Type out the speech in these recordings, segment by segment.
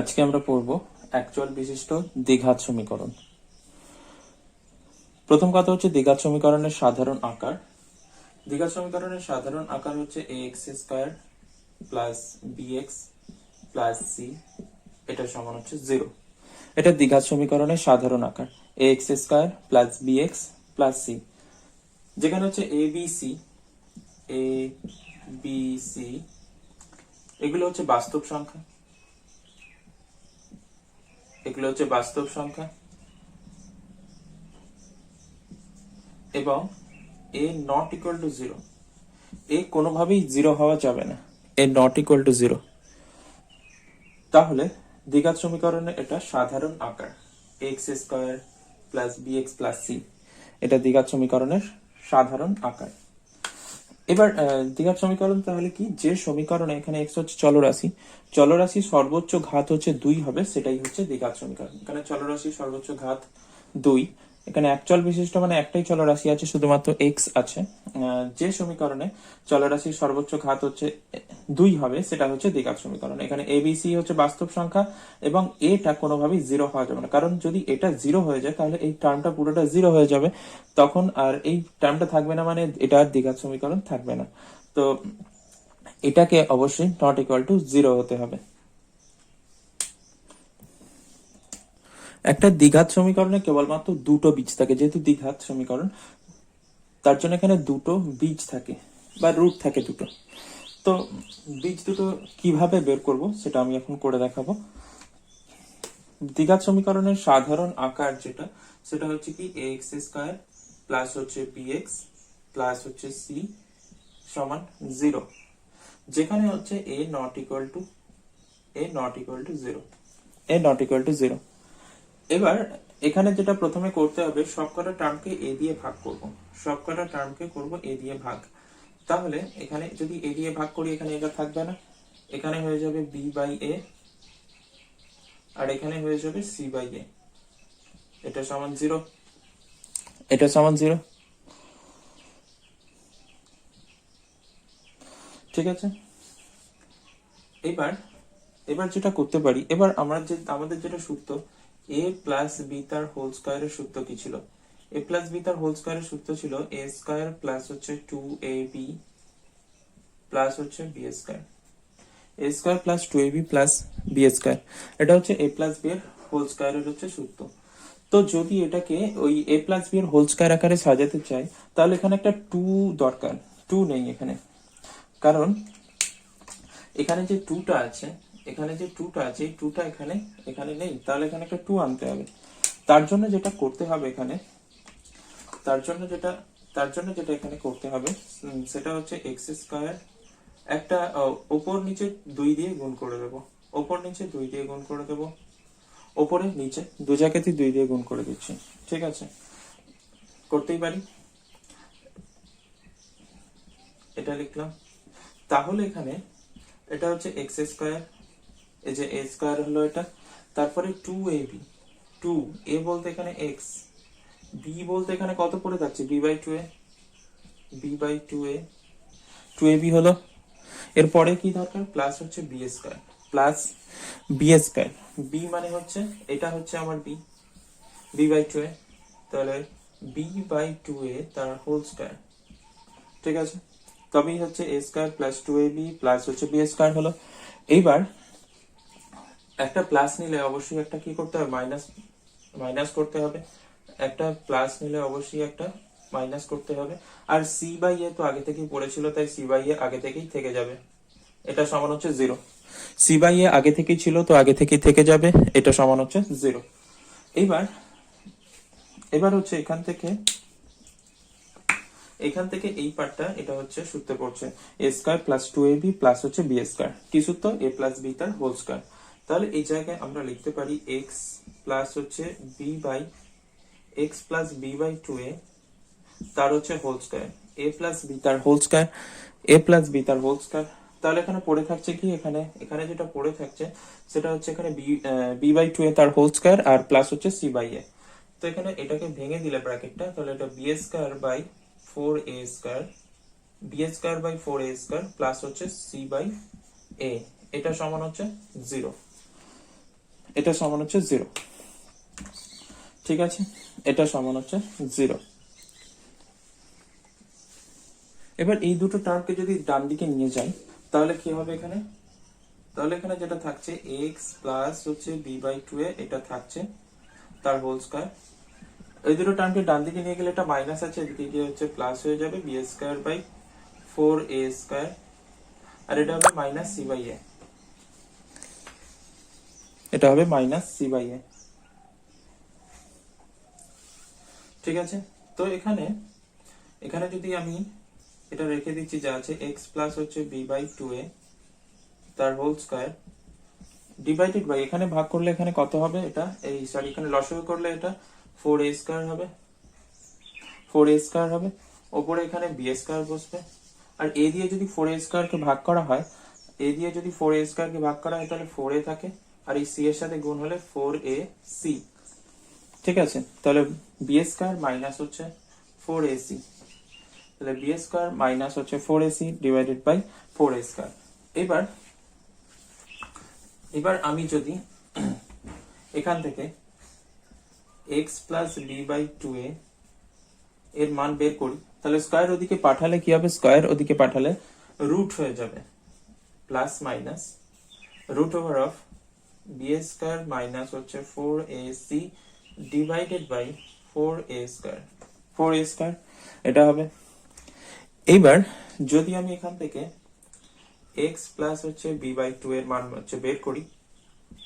আজকে আমরা পড়ব অ্যাকচুয়াল বিশিষ্ট দ্বিঘাত সমীকরণ। প্রথম কথা হচ্ছে দ্বিঘাত সমীকরণের সাধারণ আকার। দ্বিঘাত সমীকরণের সাধারণ আকার হচ্ছে ax square plus bx plus c, এটা সমান হচ্ছে 0। এটা দ্বিঘাত সমীকরণের সাধারণ আকার ax square plus bx plus c, যেখানে হচ্ছে a b c এগুলো হচ্ছে বাস্তব সংখ্যা, এগুলো হচ্ছে বাস্তব সংখ্যা এবং a নট ইকুয়াল টু 0, এ কোনোভাবেই 0 হওয়া যাবে না, এ নট ইকুয়াল টু 0। তাহলে দ্বিঘাত সমীকরণে এটা সাধারণ আকার x square plus bx plus c, এটা দ্বিঘাত সমীকরণের সাধারণ আকার। এবার দ্বিঘাত সমীকরণ তাহলে কি, যে সমীকরণে এখানে x হচ্ছে চলরাশি, চলরাশির সর্বোচ্চ ঘাত হচ্ছে 2 হবে, সেটাই হচ্ছে দ্বিঘাত সমীকরণ। এখানে চলরাশির সর্বোচ্চ ঘাত 2, এখানে একচল বিশিষ্ট মানে একটাই চলরাশি আছে, শুধুমাত্র x আছে। যে সমীকরণে চলরাশির সর্বোচ্চ ঘাত হচ্ছে 2 হবে, সেটা হচ্ছে দ্বিঘাত সমীকরণ। এখানে a b c হচ্ছে বাস্তব সংখ্যা এবং এটা কোনোভাবেই 0 হওয়া যাবে না, কারণ যদি এটা 0 হয়ে যায় তাহলে এই টার্মটা পুরোটা 0 হয়ে যাবে, তখন আর এই টার্মটা থাকবে না, মানে এটা আর দ্বিঘাত সমীকরণ থাকবে না। তো এটাকে অবশ্যই নট ইকুয়াল টু 0 হতে হবে। একটা দ্বিঘাত সমীকরণে কেবলমাত্র দুটো বীজ থাকে, যেহেতু দ্বিঘাত সমীকরণ তার জন্য এখানে দুটো বীজ থাকে বা রুট থাকে দুটো। তো বীজ দুটো কিভাবে বের করব সেটা আমি এখন করে দেখাবো। দ্বিঘাত সমীকরণের সাধারণ আকার যেটা, সেটা হচ্ছে কি ax স্কয়ার প্লাস হচ্ছে bx প্লাস হচ্ছে c সমান 0, যেখানে হচ্ছে a not equal to 0, a not equal to 0। এবার এখানে যেটা প্রথমে করতে হবে, সবকটা টার্মকে a দিয়ে ভাগ করব, সবকটা টার্মকে করব a দিয়ে ভাগ। তাহলে এখানে যদি a দিয়ে ভাগ করি, এখানে এটা থাকবে না, এখানে হয়ে যাবে b বাই a আর এখানে হয়ে যাবে c বাই a, এটা সমান 0, এটা সমান 0। ঠিক আছে, এবার এবার যেটা করতে পারি, এবার আমাদের যেটা সূত্র a প্লাস b তার হোল স্কয়ারের সূত্র কি ছিল, a প্লাস b তার হোল স্কয়ারের সূত্র ছিল a স্কয়ার প্লাস হচ্ছে 2ab প্লাস হচ্ছে b square, a square plus 2ab plus b square, এটা হচ্ছে a প্লাস b এর হোল স্কয়ারের হচ্ছে সূত্র। তো যদি এটাকে ওই a প্লাস b এর হোল স্কয়ার আকারে সাজাতে চাই, তাহলে এখানে একটা 2 দরকার, 2 নেই এখানে, কারণ এখানে যে 2টা আছে, এখানে যে 2টা আছে, এই 2টা এখানে এখানে নেই, তাহলে এখানে একটা 2 আনতে হবে। তার জন্য যেটা করতে হবে এখানে, তার জন্য যেটা এখানে করতে হবে সেটা হচ্ছে x স্কয়ার, একটা উপর নিচে 2 দিয়ে গুণ করে দেব, উপর নিচে 2 দিয়ে গুণ করে দেব, উপরে নিচে দু জায়গাতেই 2 দিয়ে গুণ করে দিচ্ছি। ঠিক আছে, করতেই পারি, এটা লিখলাম। তাহলে এখানে এটা হচ্ছে x স্কয়ার, এই যে a স্কয়ার হলো এটা, তারপরে 2ab, 2 a বলতে এখানে x, b বলতে এখানে কত পড়ে থাকছে b by 2a, b by 2a, 2ab হলো। এরপরে কি দরকার, প্লাস হচ্ছে b square, plus b square, b মানে হচ্ছে এটা হচ্ছে আমার b, b বাই 2a, তাহলে b বাই 2a তার হোল স্কয়ার। ঠিক আছে, তবেই হচ্ছে a square plus 2ab plus হচ্ছে b স্কয়ার হলো। এইবার একটা প্লাস নিলে অবশ্যই একটা কি করতে হবে, মাইনাস করতে হবে, একটা প্লাস নিলে অবশ্যই একটা মাইনাস করতে হবে। আর c বাই a তো আগে থেকেই পড়েছিল, তাই c বাই a আগে থেকেই থেকে যাবে, এটা সমান হচ্ছে 0। c বাই a আগে থেকেই ছিল, তো আগে থেকেই থেকে যাবে, এটা সমান হচ্ছে 0। এইবার এবার হচ্ছে এখান থেকে এই পার্টটা, এটা হচ্ছে সূত্রে পড়ছে a square plus 2ab plus হচ্ছে b স্কয়ার, কি সূত্র, a প্লাস b তার হোল স্কয়ার। তাহলে এই জায়গায় আমরা লিখতে পারি x প্লাস হচ্ছে b by x plus b by 2a তার হচ্ছে whole square, a plus b তার whole square, a plus b তার হোল স্কয়ার। তাহলে এখানে পড়ে থাকছে কি, এখানে এখানে যেটা পড়ে থাকছে সেটা হচ্ছে এখানে b বাই 2a তার হোল স্কয়ার আর প্লাস হচ্ছে c বাই a। তো এখানে এটাকে ভেঙে দিলে ব্র্যাকেটটা, তাহলে এটা b square by 4a square, b square by 4a square plus হচ্ছে c বাই a, এটা সমান হচ্ছে 0। এটা সমান হচ্ছে 0। ঠিক আছে, এটা সমান হচ্ছে 0। এবার এই দুটো টার্মকে যদি ডান দিকে নিয়ে যাই তাহলে কি হবে এখানে? তাহলে এখানে যেটা থাকছে x প্লাস হচ্ছে b/2a, এটা থাকছে তার হোল স্কয়ার। এই দুটো টার্মকে ডান দিকে নিয়ে গেলে এটা মাইনাস আছে, এদিকে গিয়ে হচ্ছে প্লাস হয়ে যাবে b²/4a², আর এটা হবে মাইনাস c/a। এটা হবে মাইনাস c/a। ঠিক আছে, তো এখানে যদি আমি এটা রেখে দিচ্ছি যা আছে x প্লাস হচ্ছে b/2a তার হোল স্কয়ার ডিভাইডেড বাই, এখানে ভাগ করলে এখানে কত হবে? এটা এই সরি এখানে লসাগু করলে এটা 4a² হবে, 4a² হবে। ওপরে এখানে b² বসবে, আর a দিয়ে যদি 4a² কে ভাগ করা হয়, a দিয়ে যদি 4a² কে ভাগ করা হয় তাহলে 4a থাকে, আর এই c এর সাথে গুণ হলে 4ac। ঠিক আছে, তাহলে b² মাইনাস হচ্ছে 4ac, তাহলে b² মাইনাস হচ্ছে 4ac ডিভাইডেড বাই 4a²। এবার আমি যদি এখান থেকে x প্লাস b/2a এর মান বের করি তাহলে স্কয়ার ওদিকে পাঠালে কি হবে? স্কয়ার ওদিকে পাঠালে রুট হয়ে যাবে, plus minus root over of b² minus হচ্ছে 4ac ডিভাইডেড বাই 4a², এটা হবে। এইবার যদি আমি এখান থেকে x প্লাস হচ্ছে b/2 এর মান হচ্ছে বের করি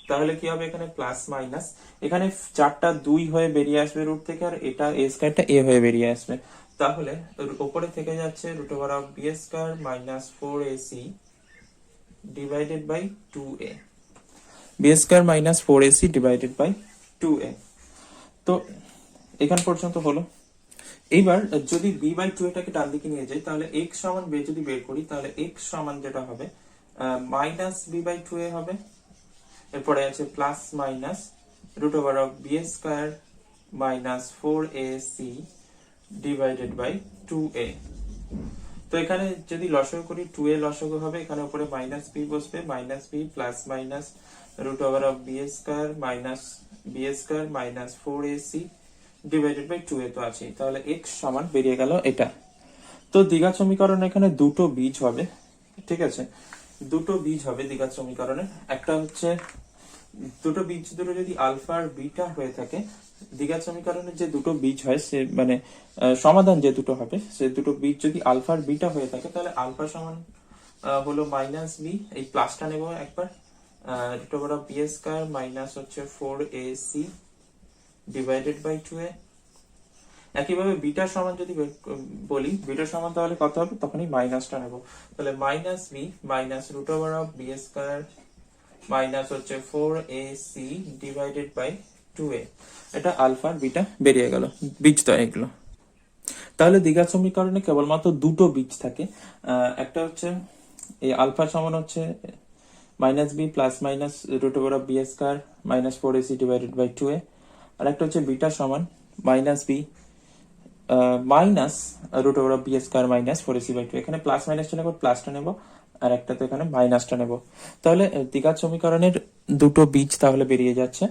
তাহলে কি হবে? এখানে প্লাস মাইনাস, এখানে 4টা 2 হয়ে বেরিয়ে আসবে রুট থেকে, আর এটা a² a হয়ে বেরিয়ে আসবে। তাহলে উপরে থেকে যাচ্ছে root over of b² minus 4ac divided by 2a, b² minus 4ac divided by 2a। তো এখান পর্যন্ত হলো। এইবার যদি b/2 এটাকে ডান দিকে নিয়ে যাই তাহলে x সমান যদি বের করি তাহলে x সমান যেটা হবে মাইনাস b/2a হবে, এরপরে আছে plus minus root over of b² minus 4ac divided by 2a। তো এখানে যদি লসাগু করি 2a লসাগু হবে, এখানে উপরে মাইনাস b বসবে, minus b plus minus root over of b² minus 4ac divided by 2a তো আছে, তাহলে x সমান বেরিয়ে গেল এটা। তো দ্বিঘাত সমীকরণ এখানে দুটো বীজ হবে। ঠিক আছে, দুটো বীজ হবে দ্বিঘাত সমীকরণে। একটা হচ্ছে দুটো যদি আলফা আর বিটা হয়ে থাকে, দ্বিঘাত সমীকরণের যে দুটো বীজ হয় সে মানে সমাধান যে দুটো হবে সে দুটো বীজ যদি আলফা আর বিটা হয়ে থাকে তাহলে আলফা সমান হলো মাইনাস বি, এই প্লাসটা নেব একবার, root over of b² minus হচ্ছে 4ac ডিভাইডেড বাই 2a। একইভাবে বিটা সমান যদি বলি, বিটা সমান তাহলে কত হবে? তখনই মাইনাসটা নেব, তাহলে minus B minus root over of b² minus হচ্ছে 4ac ডিভাইডেড বাই 2a। এটা আলফা আর বিটা বেরিয়ে গেল, বীজ তো এগুলো। তাহলে দ্বিঘাত সমীকরণে কেবলমাত্র দুটো বীজ থাকে, একটা হচ্ছে এই আলফা সমান হচ্ছে minus b plus minus root over of b² minus 4ac divided by 2a, আর একটা হচ্ছে বিটা সমান minus B minus root over of b² minus 4ac by 2। এখানে প্লাস মাইনাসটা নেব, প্লাসটা নেব, আর একটা তো এখানে মাইনাসটা নেব। তাহলে দ্বিঘাত সমীকরণের দুটো বীজ তাহলে বেরিয়ে যাচ্ছে,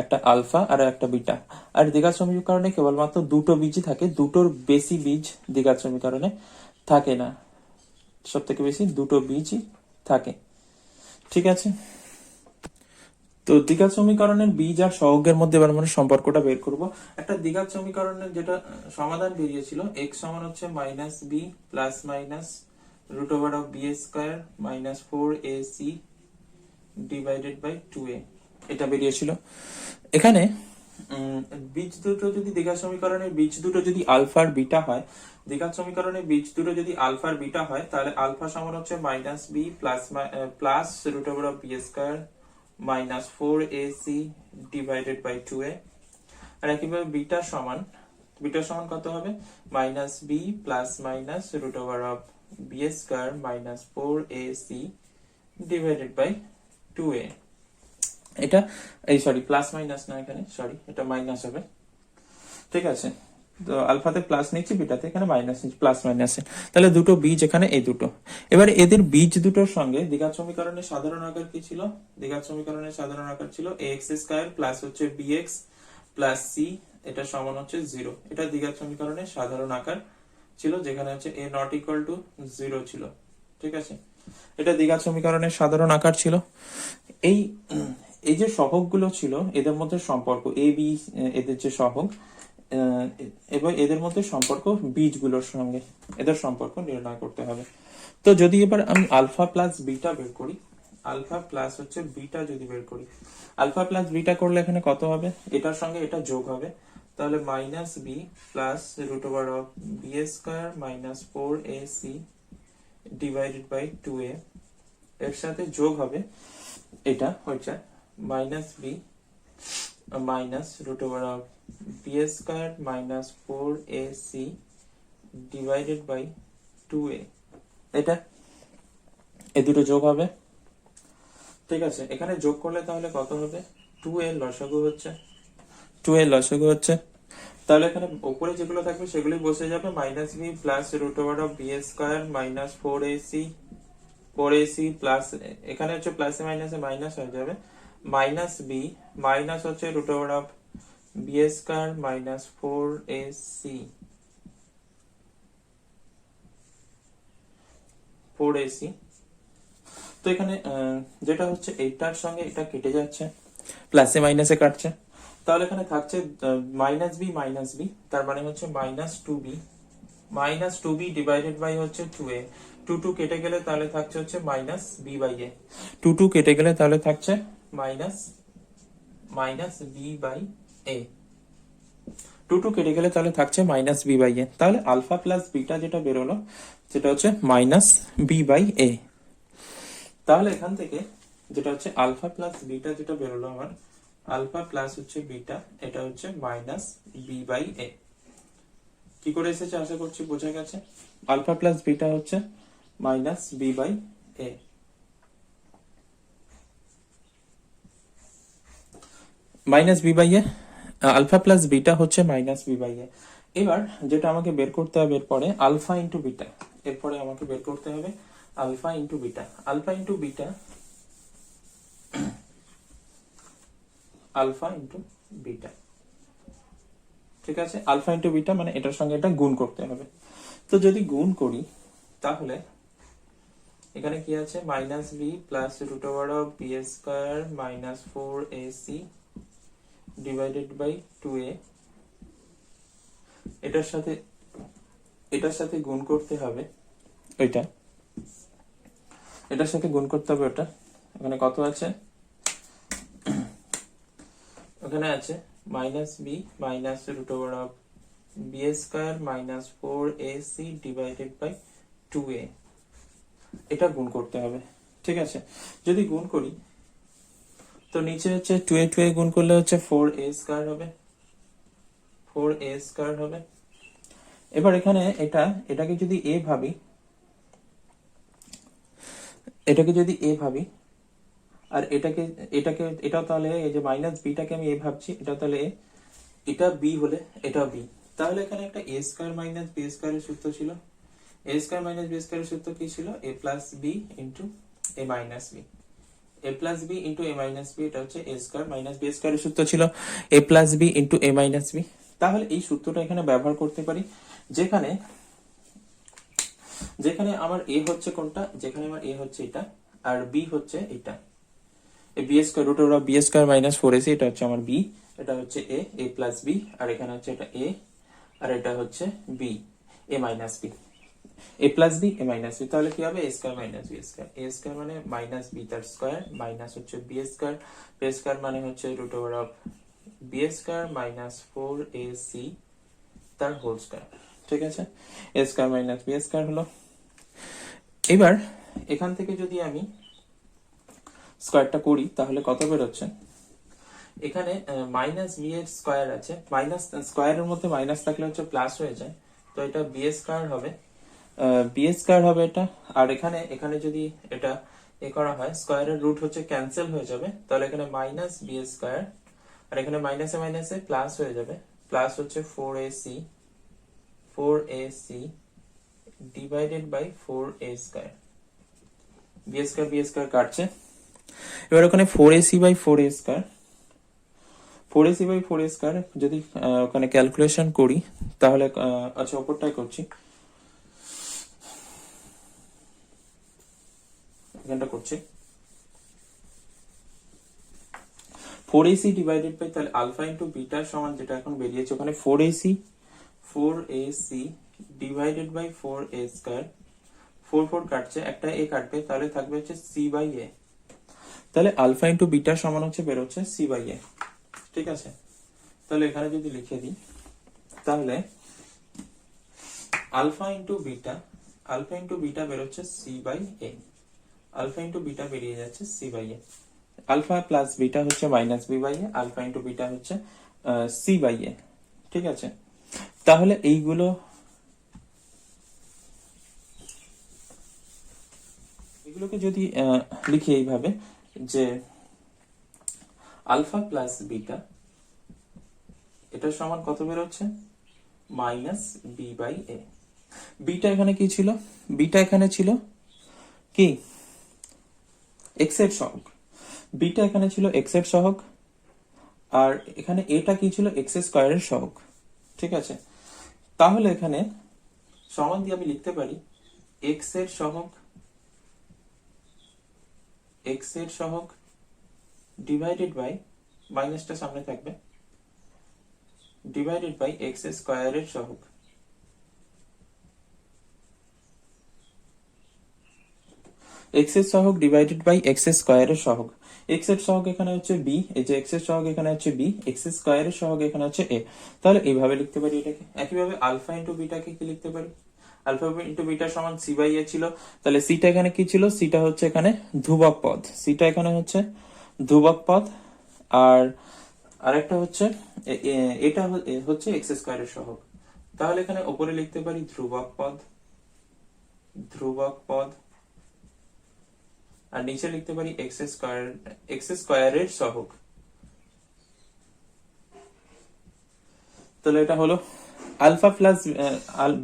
একটা আলফা আর একটা বিটা। আর দ্বিঘাত সমীকরণে কেবলমাত্র দুটো বীজই থাকে, দুটোর বেশি বীজ দ্বিঘাত সমীকরণে থাকে না, সব থেকে বেশি দুটো বীজই থাকে। ঠিক আছে, তো দ্বিঘাত সমীকরণের বীজ আর সহগের মধ্যে এবার আমরা সম্পর্কটা বের করব। একটা দ্বিঘাত সমীকরণের যেটা সমাধান বেরিয়েছিল, x সমান হচ্ছে minus b plus minus root over of b² minus 4ac divided by 2a, এটা বেরিয়েছিল। এখানে বীজ দুটো যদি দ্বিঘাত সমীকরণের বীজ দুটো যদি আলফা আর বিটা হয়, দ্বিঘাত সমীকরণের বীজ দুটো যদি আলফা আর বিটা হয় তাহলে আলফা সমান হচ্ছে minus b plus root over of b² minus 4ac divided by 2a, আর একইভাবে বিটা সমান কত হবে? Minus b plus minus root over of b² minus 4ac divided by 2a। এটা এই সরি প্লাস মাইনাস না, এখানে সরি এটা মাইনাস হবে। ঠিক আছে, তো আলফাতে প্লাস নিচ্ছি, বিটাতে এখানে মাইনাস নিচ্ছি, প্লাস মাইনাসে। তাহলে দুটো বীজ এখানে এই দুটো। এবার এদের বীজ দুটোর সঙ্গে দ্বিঘাত সমীকরণের সাধারণ আকার কি ছিল? দ্বিঘাত সমীকরণের সাধারণ আকার ছিল ax স্কয়ার প্লাস হচ্ছে bx প্লাস c, এটা সমান হচ্ছে 0। এটা দ্বিঘাত সমীকরণের সাধারণ আকার ছিল, যেখানে হচ্ছে a নট ইকুয়াল টু 0 ছিল। ঠিক আছে, এটা দ্বিঘাত সমীকরণের সাধারণ আকার ছিল। এই এই যে সহগগুলো ছিল এদের মধ্যে সম্পর্ক এ বি, এদের যে সহগ, এবং এদের মধ্যে সম্পর্ক বীজগুলোর সঙ্গে এদের সম্পর্ক নির্ণয় করতে হবে। তো যদি এবার আমি আলফা প্লাস বিটা বের করি, আলফা প্লাস হচ্ছে বিটা যদি বের করি, আলফা প্লাস বিটা করলে এখানে কত হবে? এটার সঙ্গে এটা যোগ হবে, তাহলে minus b plus root over of b square minus 4ac divided by 2a, এর সাথে যোগ হবে এটা হচ্ছে minus B minus root over of b square minus 4ac divided by 2a, এটা এই দুটো যোগ হবে। ঠিক আছে, এখানে যোগ করলে তাহলে কত হবে? 2a লসাগু হচ্ছে, 2a লসাগু হচ্ছে। তাহলে এখানে উপরে যেগুলো থাকবে সেগুলি বসে যাবে, minus b plus root over of b square minus 4ac plus, এখানে হচ্ছে প্লাসে মাইনাসে মাইনাস হয়ে যাবে, মাইনাস বি মাইনাস হচ্ছে root over of b square minus 4ac। তো এখানে যেটা হচ্ছে এইটার সঙ্গে এটা কেটে যাচ্ছে, প্লাসে মাইনাসে কাটছে, তাহলে এখানে থাকছে মাইনাস বি, তার মানে হচ্ছে minus two b divided by হচ্ছে 2a, 2 কেটে গেলে তাহলে থাকছে হচ্ছে মাইনাস বি বাই এ, 2 কেটে গেলে তাহলে থাকছে মাইনাস বি বাই এ, 2 কেটে গেলে তাহলে থাকছে মাইনাস বি বাই এ। তাহলে আলফা প্লাস বিটা যেটা বেরোলো সেটা হচ্ছে মাইনাস বি বাই এ। তাহলে এখান থেকে যেটা হচ্ছে আলফা প্লাস বিটা যেটা বেরোলো আমার, আলফা প্লাস হচ্ছে বিটা, এটা হচ্ছে মাইনাস বি বাই এ। কি করে এসেছে আশা করছি বোঝা গেছে। আলফা প্লাস বিটা হচ্ছে minus b by a. Minus b by a, alpha plus beta হচ্ছে মাইনাস বি বাই এ। এবার যেটা আমাকে বের করতে হবে এরপরে আলফা ইন্টু বিটা, এরপরে আমাকে বের করতে হবে alpha into beta. Alpha into beta, alpha into beta, ঠিক আছে, আলফা ইন্টু বিটা মানে এটার সঙ্গে এটা গুণ করতে হবে। তো যদি গুণ করি তাহলে এখানে কি আছে, minus b plus root over of b square minus 4ac divided by 2a, এটার সাথে গুণ করতে হবে ওইটা, এটার সাথে গুণ করতে হবে ওটা। এখানে কত আছে? ওখানে আছে minus B minus root over of b square minus 4ac divided by 2a, এটা গুণ করতে হবে। ঠিক আছে, যদি গুণ করি তো নিচে হচ্ছে 2a গুণ করলে হচ্ছে 4a স্কয়ার হবে, 4a স্কয়ার হবে। এবার এখানে এটাকে যদি a ভাবি, আর এটাও তাহলে এই যে মাইনাস বিটাকে আমি a ভাবছি, এটা তাহলে a, এটা b হলে এটা b, তাহলে এখানে একটা a স্কয়ার মাইনাস b স্কয়ারের সূত্র ছিল। a স্কয়ার মাইনাস b স্কয়ারের সূত্র কি ছিল? a plus b into a minus b, a plus b into a minus b, এটা হচ্ছে a স্কয়ার মাইনাস b স্কয়ারের সূত্র ছিল, a plus b into a minus b। তাহলে এই সূত্রটা এখানে ব্যবহার করতে পারি, যেখানে আমার a হচ্ছে কোনটা, যেখানে আমার a হচ্ছে এটা আর b হচ্ছে এটা, এই b square root over b square minus 4ac, এটা হচ্ছে আমার b, এটা হচ্ছে a প্লাস b, আর এখানে হচ্ছে এটা a আর এটা হচ্ছে b, a minus b, a plus b a minus b। তাহলে কি হবে? a square minus b square, a square মানে মাইনাস b তার স্কয়ার মাইনাস হচ্ছে b স্কয়ার, b স্কয়ার মানে হচ্ছে root over of b square minus 4ac তার whole square. ঠিক আছে, a square minus b square হলো। এবার এখান থেকে যদি আমি স্কয়ারটা করি তাহলে কত বের হচ্ছে? এখানে মাইনাস বি এর স্কয়ার আছে, মাইনাস স্কয়ারের মধ্যে মাইনাস থাকলে হচ্ছে প্লাস হয়ে যায়, তো এটা বি স্কয়ার হবে, বি স্কয়ার হবে এটা। আর এখানে যদি এটা এ করা হয়, স্কয়ারের রুট হচ্ছে ক্যান্সেল হয়ে যাবে, তাহলে এখানে মাইনাস বি স্কয়ার, আর এখানে মাইনাসে মাইনাসে প্লাস হয়ে যাবে, প্লাস হচ্ছে 4ac 4ac divided by 4a square, b square কাটছে। এবার ওখানে 4ac by 4a square, 4ac by 4a square যদি ওখানে ক্যালকুলেশন করি তাহলে আচ্ছা ওপরটাই করছি, এখানটা করছি 4ac ডিভাইডেড বাই, তাহলে আলফা ইন্টু বিটার সমান যেটা এখন বেরিয়েছে ওখানে 4ac divided by 4a square, 4 কাটছে, একটা a কাটবে, তাহলে থাকবে হচ্ছে c বাই a। তাহলে আলফা ইন্টু বিটার সমান হচ্ছে বেরোচ্ছে c বাই a। ঠিক আছে, তাহলে এখানে যদি লিখে দিই তাহলে আলফা ইন্টু বিটা বেরোচ্ছে c by a, alpha into beta বেরিয়ে যাচ্ছে c by a, alpha plus beta হচ্ছে minus b by a, alpha into beta হচ্ছে সি বাই এ। ঠিক আছে, তাহলে এগুলোকে যদি লিখি এইভাবে যে আলফা প্লাস বিটা এটার সমান কত বেরোচ্ছে, minus b by a. Beta এখানে কি ছিল, বিটা এখানে ছিল কি এক্স এর সহগ, বিটা এখানে ছিল এক্স এর সহগ, আর এখানে এটা কি ছিল এক্স স্কয়ারের সহগ। ঠিক আছে, তাহলে এখানে সমান দিয়ে আমি লিখতে পারি এক্স এর সহগ ডিভাইডেড বাই, মাইনাসটা সামনে থাকবে, ডিভাইডেড বাই এক্স স্কয়ারের সহগ। এক্স এর সহগ ডিভাইডেড বাই এক্স স্কয়ারের সহগ, এক্স এর সহগ এখানে হচ্ছে বি, এই যে এক্স এর সহগ এখানে হচ্ছে বি, এক্স স্কয়ারের সহগ এখানে হচ্ছে এ। তাহলে এইভাবে লিখতে পারি এটাকে। একইভাবে আলফা ইন্টু বিটাকে কি লিখতে পারি, আলফা ইন্টু বিটা সমান সি বাই এ ছিল, তাহলে সিটা এখানে কি ছিল, সিটা হচ্ছে এখানে ধ্রুবক পদ, সিটা এখানে হচ্ছে ধ্রুবক পদ, আর আরেকটা হচ্ছে এটা হচ্ছে এক্স স্কয়ারের সহগ। তাহলে এখানে উপরে লিখতে পারি ধ্রুবক পদ, আর নিচে লিখতে পারি এক্স স্কয়ারের সহগ। তাহলে এটা হলো আলফা প্লাস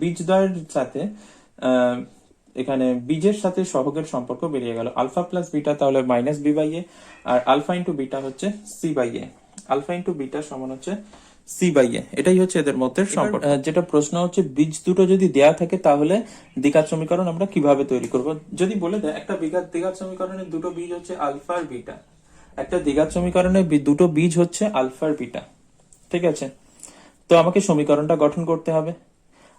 বীজদ্বয়ের সাথে এখানে বীজের সাথে সহগের সম্পর্ক বেরিয়ে গেল, আলফা প্লাস বিটা তাহলে মাইনাস বি বাই এ, আর আলফা ইন্টু বিটা হচ্ছে c by a, alpha into beta সমান হচ্ছে সি বাই এ। এটাই হচ্ছে এদের মধ্যে সম্পর্ক। যেটা প্রশ্ন হচ্ছে বীজ দুটো যদি দেয়া থাকে তাহলে দ্বিঘাত সমীকরণ আমরা কিভাবে তৈরি করব। যদি বলে দেয় একটা দ্বিঘাত সমীকরণের দুটো বীজ হচ্ছে আলফা আর বিটা, একটা দ্বিঘাত সমীকরণের দুটো বীজ হচ্ছে আলফা আর বিটা। ঠিক আছে, তো আমাকে সমীকরণটা গঠন করতে হবে।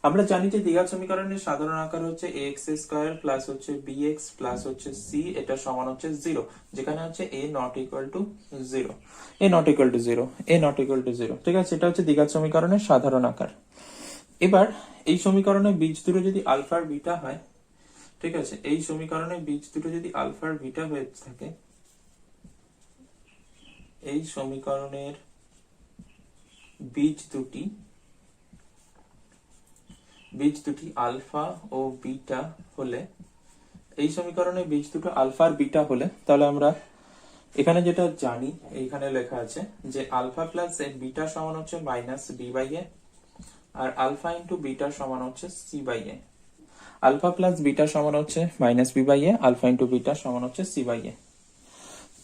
আমরা জানি যে দ্বিঘাত সমীকরণের সাধারণ আকার হচ্ছে এক্স স্কয়ার প্লাস হচ্ছে বিএক্স প্লাস হচ্ছে সি, এটা সমান হচ্ছে 0, যেখানে হচ্ছে a not equal to 0, a not equal to 0, a not equal to 0। ঠিক আছে, এটা হচ্ছে দ্বিঘাত সমীকরণের সাধারণ আকার। এবার এই সমীকরণে বীজ দুটো যদি আলফা আর বিটা হয়, ঠিক আছে, এই সমীকরণে বীজ দুটো যদি আলফা আর বিটা হয়ে থাকে, এই সমীকরণের বীজ দুটি আলফা ও বিটা হলে, এই সমীকরণে বীজ দুটো আলফা আর বিটা হলে, তাহলে আমরা এখানে যেটা জানি এইখানে লেখা আছে যে আলফা প্লাস বিটা সমান হচ্ছে মাইনাস বি বাই এ, আর আলফা ইন্টু বিটা সমান হচ্ছে c by a. Alpha plus beta সমান হচ্ছে minus b by a, alpha into beta সমান হচ্ছে সি বাই এ।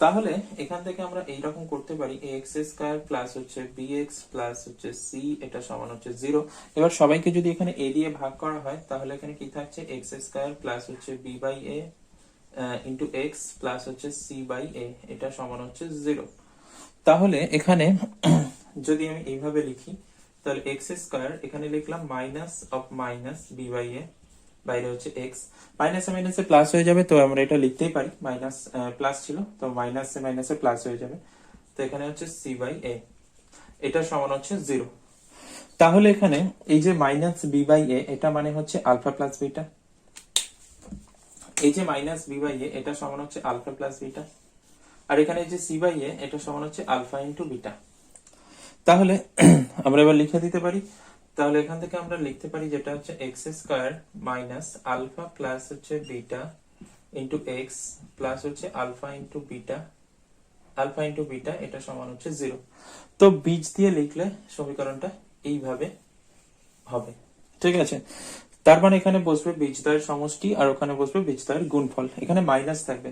তাহলে এখান থেকে আমরা এইরকম করতে পারি এক্স স্কয়ার প্লাস হচ্ছে বিএক্স প্লাস হচ্ছে সি, এটা সমান হচ্ছে 0। এবার সবাইকে যদি এখানে এ দিয়ে ভাগ করা হয় তাহলে এখানে কি থাকছে এক্স স্কয়ার প্লাস হচ্ছে b by a into x plus হচ্ছে সি বাই এ, এটা সমান হচ্ছে 0। তাহলে এখানে যদি আমি এইভাবে লিখি তাহলে এক্স স্কয়ার এখানে লিখলাম minus of minus b by a, বাইরে হচ্ছে এক্স, মাইনাসে মাইনাসে প্লাস হয়ে যাবে, তো আমরা এটা লিখতেই পারি, মাইনাস প্লাস ছিল তো মাইনাসে মাইনাসে প্লাস হয়ে যাবে, তো এখানে হচ্ছে সি বাই এ, এটা সমান হচ্ছে 0। তাহলে এখানে এই যে মাইনাস বি বাই এ এটা মানে হচ্ছে আলফা প্লাস বিটা, এই যে মাইনাস বি বাই এ এটা সমান হচ্ছে আলফা প্লাস বিটা, আর এখানে এই যে সি বাই এ এটা সমান হচ্ছে আলফা ইন্টু বিটা। তাহলে আমরা এবার লিখে দিতে পারি, তাহলে এখান থেকে আমরা লিখতে পারি যেটা হচ্ছে x square minus alpha plus হচ্ছে বিটা ইন্টু এক্স প্লাস হচ্ছে আলফা ইন্টু বিটা, এটা সমান হচ্ছে 0। তো বীজ দিয়ে লিখলে সমীকরণটা এইভাবে হবে। ঠিক আছে, তার মানে এখানে বসবে বীজদ্বয়ের সমষ্টি আর ওখানে বসবে বীজদ্বয়ের গুণফল, এখানে মাইনাস থাকবে।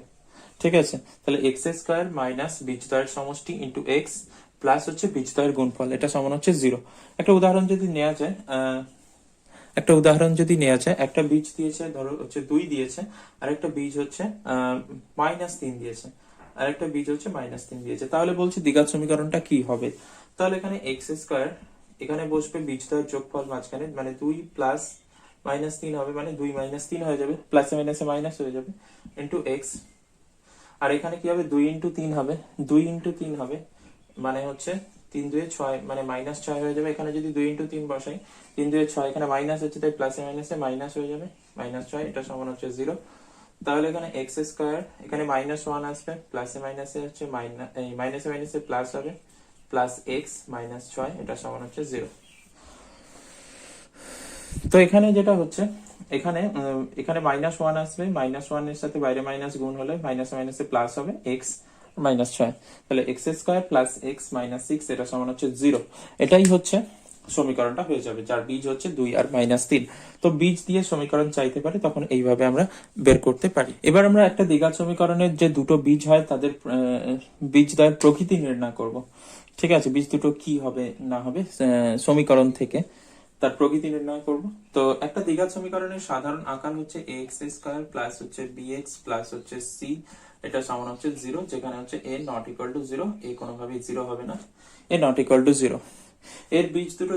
ঠিক আছে, তাহলে এক্স স্কোয়ার মাইনাস বীজদ্বয়ের সমষ্টি ইন্টু এক্স প্লাস হচ্ছে বীজদ্বয়ের গুণফল, এটা সমান হচ্ছে 0। একটা উদাহরণ যদি নেওয়া যায়, একটা বীজ দিয়েছে ধরো হচ্ছে 2 দিয়েছে, আর একটা বীজ হচ্ছে -3 দিয়েছে, আর একটা বীজ হচ্ছে -3 দিয়েছে, তাহলে বলছি দ্বিঘাত সমীকরণটা কি হবে। তাহলে এখানে এক্স স্কোয়ার, এখানে বসবে বীজদ্বয়ের যোগফল মাঝখানে, মানে 2 প্লাস -3 হবে, মানে 2 -3 হয়ে যাবে, প্লাসে মাইনাসে মাইনাস হয়ে যাবে, ইন্টু এক্স। আর এখানে কি হবে, 2 ইন্টু 3 হবে, 2 ইন্টু 3 হবে, মানে হচ্ছে 3 2 6, মানে -6 হয়ে যাবে। এখানে যদি 2 ইন্টু 3 বসাই, 3 2 6, এখানে মাইনাস হচ্ছে তাই প্লাসে মাইনাসে মাইনাস হয়ে যাবে, -6, এটা সমান হচ্ছে 0। তাহলে এখানে এক্স স্কোয়ার, এখানে -1 আসবে, প্লাসে মাইনাসে হচ্ছে মাইনাসে মাইনাসে প্লাস হবে, প্লাস এক্স -6, এটা সমান হচ্ছে 0। তো এখানে যেটা হচ্ছে, এখানে -1 আসবে, -1 এর সাথে বাইরে মাইনাস গুণ হলে মাইনাসে মাইনাসে প্লাস হবে, এক্স -6, তাহলে এক্স স্কোয়ার প্লাস এক্স -6, এটা সমান হচ্ছে 0। এটাই হচ্ছে সমীকরণটা হয়ে যাবে, যার বীজ হচ্ছে 2 আর -3। তো বীজ দিয়ে সমীকরণ চাইতে পারে, তখন এইভাবে আমরা বের করতে পারি। এবার আমরা একটা দ্বিঘাত সমীকরণের যে দুটো বীজ হয় তাদের বীজদ্বয়ের প্রকৃতি নির্ণয় করব। ঠিক আছে, বীজ দুটো কি হবে না হবে সমীকরণ থেকে তার প্রকৃতি নির্ণয় করব। তো একটা দ্বিঘাত সমীকরণের সাধারণ আকার হচ্ছে এক্স স্কোয়ার প্লাস হচ্ছে বিএক্স প্লাস হচ্ছে সি, এটা সমান হচ্ছে 0, যেখানে হচ্ছে এ নট ইকুয়াল টু 0, এ কোনোভাবেই 0 হবে না, এ নট ইকুয়াল টু 0। এর বীজ দুটো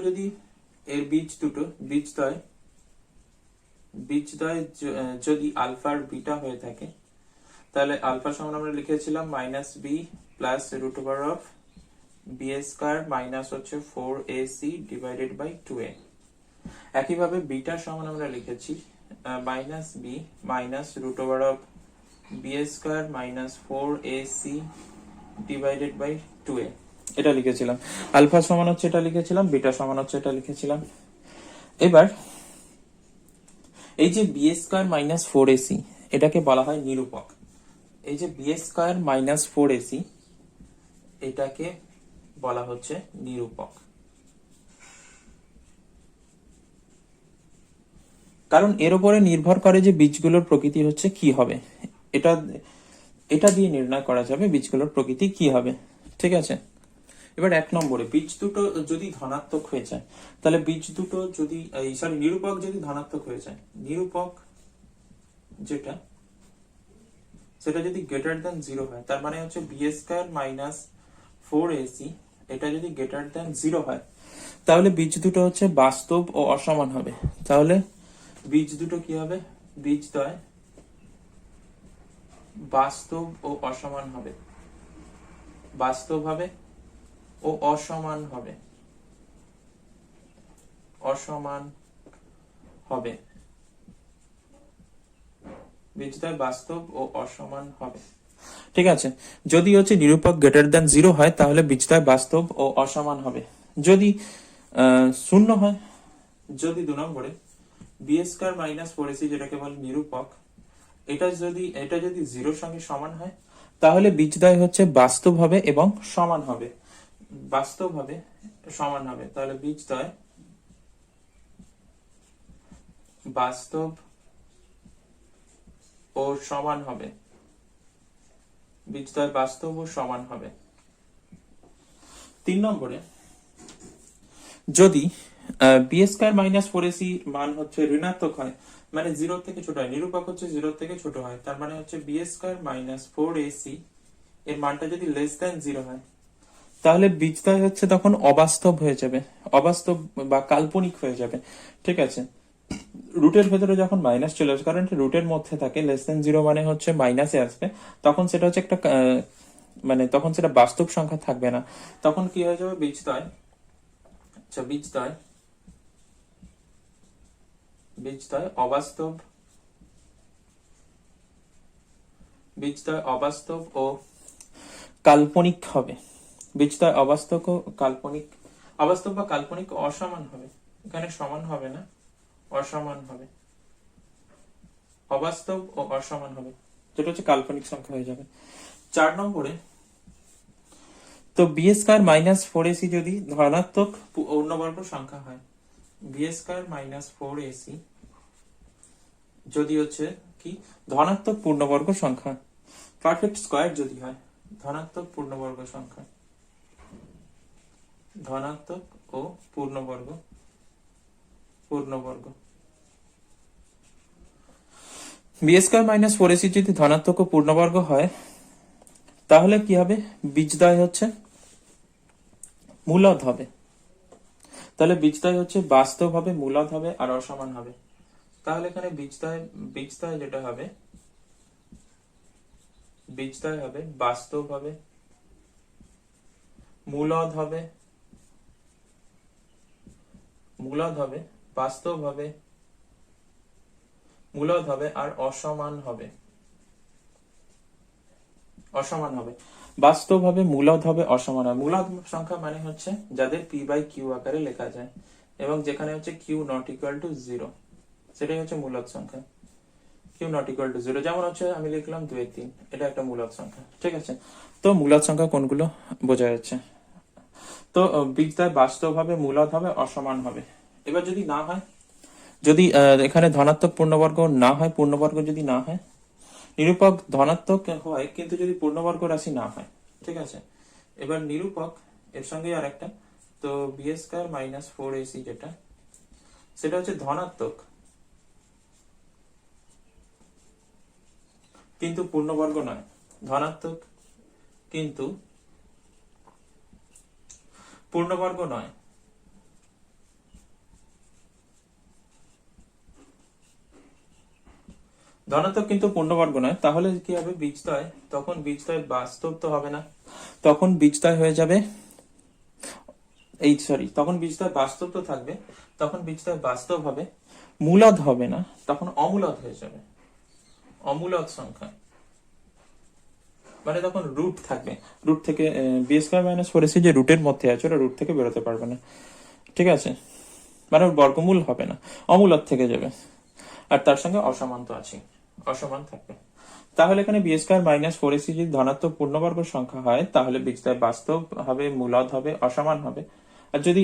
যদি আলফা আর বিটা হয়ে থাকে, তাহলে আলফা সমান আমরা লিখেছিলাম -b plus root over of b square minus হচ্ছে 4ac ডিভাইডেড বাই 2a। একইভাবে বিটা সমান আমরা লিখেছি -b minus root over of b square minus 4ac divided by 2a, এটা লিখেছিলাম। আলফা সমান হচ্ছে এটা লিখেছিলাম, বিটা সমান হচ্ছে এটা লিখেছিলাম। এবার এই যে বি স্কয়ার মাইনাস 4ac, এটাকে বলা হয় নিরূপক। এই যে বি স্কয়ার মাইনাস 4ac, এটাকে বলা হচ্ছে নিরূপক, কারণ এর উপরে নির্ভর করে যে বীজগুলোর প্রকৃতি হচ্ছে কি হবে। এটা এটা দিয়ে নির্ণয় করা যাবে বীজগুলোর প্রকৃতি কি হবে। ঠিক আছে, এবার 1 নম্বরে বীজ দুটো যদি ধনাত্মক হয়ে যায়, তাহলে বীজ দুটো যদি নিরূপক যদি ধনাত্মক হয়ে যায়, নিরূপক যেটা সেটা যদি গ্রেটার দ্যান 0 হয়, তার মানে হচ্ছে বি স্কয়ার মাইনাস 4ac, এটা যদি গ্রেটার দ্যান 0 হয়, তাহলে বীজ দুটো হচ্ছে বাস্তব ও অসমান হবে। তাহলে বীজ দুটো কি হবে, বীজদ্বয় বাস্তব ও অসমান হবে, বাস্তব হবে ও অসমান হবে, অসমান হবে, বীজদ্বয় বাস্তব ও অসমান হবে। ঠিক আছে, যদি হচ্ছে নিরূপক গ্রেটার দ্যান 0 হয়, তাহলে বীজদ্বয় বাস্তব ও অসমান হবে। যদি 0 হয়, যদি 2 নম্বরে বি স্কয়ার মাইনাস 4ac, যেটাকে বলে নিরূপক, এটা যদি 0 সঙ্গে সমান হয়, তাহলে বীজদ্বয় হচ্ছে বাস্তব হবে এবং সমান হবে, বাস্তব হবে সমান হবে। তাহলে বীজদ্বয় বাস্তব ও সমান হবে, বীজদ্বয় বাস্তব ও সমান হবে। 3 নম্বরে যদি বি স্কয়ার মাইনাস 4ac মান হচ্ছে ঋণাত্মক হয়, মানে 0 থেকে ছোট হয়, নিরূপক হচ্ছে 0 থেকে ছোট হয়, তার মানে হচ্ছে বি স্কয়ার মাইনাস 4ac এর মানটা যদি লেস দ্যান 0 হয়, তাহলে বীজদ্বয় হচ্ছে তখন অবাস্তব হয়ে যাবে, অবাস্তব বা কাল্পনিক হয়ে যাবে। ঠিক আছে, রুটের ভেতরে যখন মাইনাস চলে আসবে, কারণ রুটের মধ্যে থাকে, লেস দেন 0 মানে হচ্ছে মাইনাসে আসবে, তখন সেটা হচ্ছে একটা মানে তখন সেটা বাস্তব সংখ্যা থাকবে না, তখন কি হয়ে যাবে, বীজদ্বয় বীজদ্বয় অবাস্তব, বীজদ্বয় অবাস্তব ও কাল্পনিক হবে, বীজদ্বয় অবাস্তব ও কাল্পনিক, অবাস্তব বা কাল্পনিক অসমান হবে, এখানে সমান হবে না, অসমান হবে, অবাস্তব ও অসমান হবে, যেটা হচ্ছে কাল্পনিক সংখ্যা হয়ে যাবে। 4 নম্বরে তো বি স্কয়ার মাইনাস 4ac যদি ধনাত্মক পূর্ণবর্গ সংখ্যা হয়, বি স্কয়ার মাইনাস 4ac যদি হচ্ছে কি ধনাত্মক পূর্ণবর্গ সংখ্যা, পারফেক্ট স্কয়ার যদি হয়, ধনাত্মক পূর্ণবর্গ সংখ্যা, ধনাত্মক ও পূর্ণবর্গ বি স্কয়ার মাইনাস 4ac যদি ধনাত্মক ও পূর্ণবর্গ হয় তাহলে কি হবে, বীজদ্বয় হচ্ছে মূলদ হবে। তাহলে বীজদ্বয় হচ্ছে বাস্তব হবে, মূলদ হবে আর অসমান হবে। তাহলে এখানে বীজদ্বয় যেটা হবে, বীজদ্বয় হবে বাস্তব হবে, মূলদ হবে, বাস্তব হবে, মূলদ হবে আর অসমান হবে। বাস্তব হবে, মূলদ হবে, অসমান হবে। মূলদ সংখ্যা মানে হচ্ছে যাদের পি বাই কিউ আকারে লেখা যায় এবং যেখানে হচ্ছে কিউ নট ইকুয়াল টু 0, সেটাই হচ্ছে মূলদ সংখ্যা। কিউ নট ইকুয়াল টু 0 যেমন হচ্ছে আমি লিখলাম 2 3, এটা একটা মূলদ সংখ্যা। ঠিক আছে, তো মূলদ সংখ্যা কোনগুলো বোঝা যাচ্ছে। তো বীজদ্বয় বাস্তব হবে, মূলদ হবে, অসমান হবে। এবার যদি না হয়, যদি এখানে ধনাত্মক পূর্ণবর্গ না হয়, পূর্ণবর্গ যদি না হয়, নিরূপক ধনাত্মক হয় কিন্তু যদি পূর্ণবর্গ রাশি না হয়, ঠিক আছে। এবার নিরূপক এর সঙ্গে আর একটা, তো বি স্কয়ার মাইনাস 4ac যেটা, সেটা হচ্ছে ধনাত্মক কিন্তু পূর্ণবর্গ নয়, ধনাত্মক কিন্তু পূর্ণবর্গ নয়। ধনাত্মক কিন্তু পূর্ণবর্গ নয়, তাহলে কি হবে বীজদ্বয়, তখন বীজদ্বয় বাস্তব তো হবে না, তখন বীজদ্বয় হয়ে যাবে তখন বীজদ্বয় বাস্তব তো থাকবে, তখন বীজদ্বয় বাস্তব হবে, মূলদ হবে না, তখন অমূলদ হয়ে যাবে, অমূলদ সংখ্যা। মানে তখন রুট থাকবে, রুট থেকে বি স্কয়ার মাইনাস 4ac যে রুটের মধ্যে আছে ওটা রুট থেকে বেরোতে পারবে না। ঠিক আছে, মানে ওর বর্গমূল হবে না, অমূলদ থেকে যাবে। আর তার সঙ্গে অসমান তো আছে, অসমান থাকবে। তাহলে এখানে বি স্কয়ার মাইনাস 4ac যদি ধনাত্মক পূর্ণবর্গ সংখ্যা হয় তাহলে বীজদ্বয় বাস্তব হবে, মূলদ হবে, অসমান হবে। আর যদি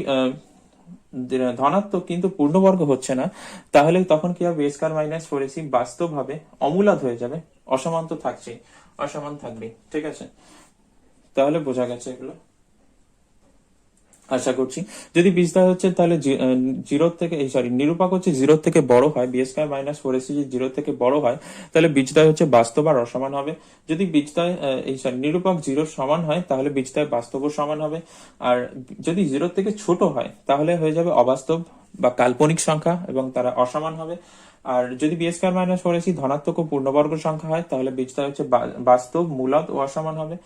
ধনাত্মক কিন্তু পূর্ণবর্গ হচ্ছে না, তাহলে তখন কি হবে, বি স্কয়ার মাইনাস 4ac বাস্তব হবে, অমূলদ হয়ে যাবে, অসমান তো থাকছেই, অসমান থাকবে। ঠিক আছে, তাহলে বোঝা গেছে এগুলো আশা করছি। যদি বীজদ্বয় হচ্ছে তাহলে নিরূপক হচ্ছে 0 থেকে বড় হয়, বি স্কয়ার মাইনাস 4ac যদি 0 থেকে বড় হয় তাহলে বীজদ্বয় হচ্ছে বাস্তব আর অসমান হবে। যদি বীজদ্বয় নিরূপক 0 সমান হয় তাহলে বীজদ্বয় বাস্তব ও সমান হবে। আর যদি 0 থেকে ছোট হয় তাহলে হয়ে যাবে অবাস্তব বা কাল্পনিক সংখ্যা এবং তারা অসমান হবে। আর যদি বি স্কয়ার মাইনাস 4ac ধনাত্মক ও পূর্ণবর্গ সংখ্যা হয় তাহলে বীজদ্বয় হচ্ছে বাস্তব, মূলদ ও অসমান হবে।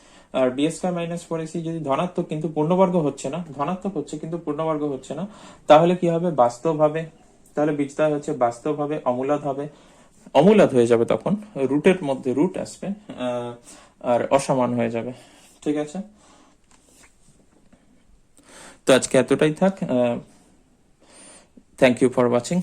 আর বি স্কয়ার মাইনাস 4ac যদি ধনাত্মক কিন্তু পূর্ণবর্গ হচ্ছে না, ধনাত্মক হচ্ছে কিন্তু পূর্ণবর্গ হচ্ছে না, তাহলে কি হবে, বাস্তব হবে। তাহলে বীজদ্বয় হচ্ছে বাস্তব হবে, অমূলদ হবে, অমূলদ হয়ে যাবে, তখন রুটের মধ্যে রুট আসবে আর অসমান হয়ে যাবে। ঠিক আছে, তো আজকে এতটাই থাক। Thank you for watching.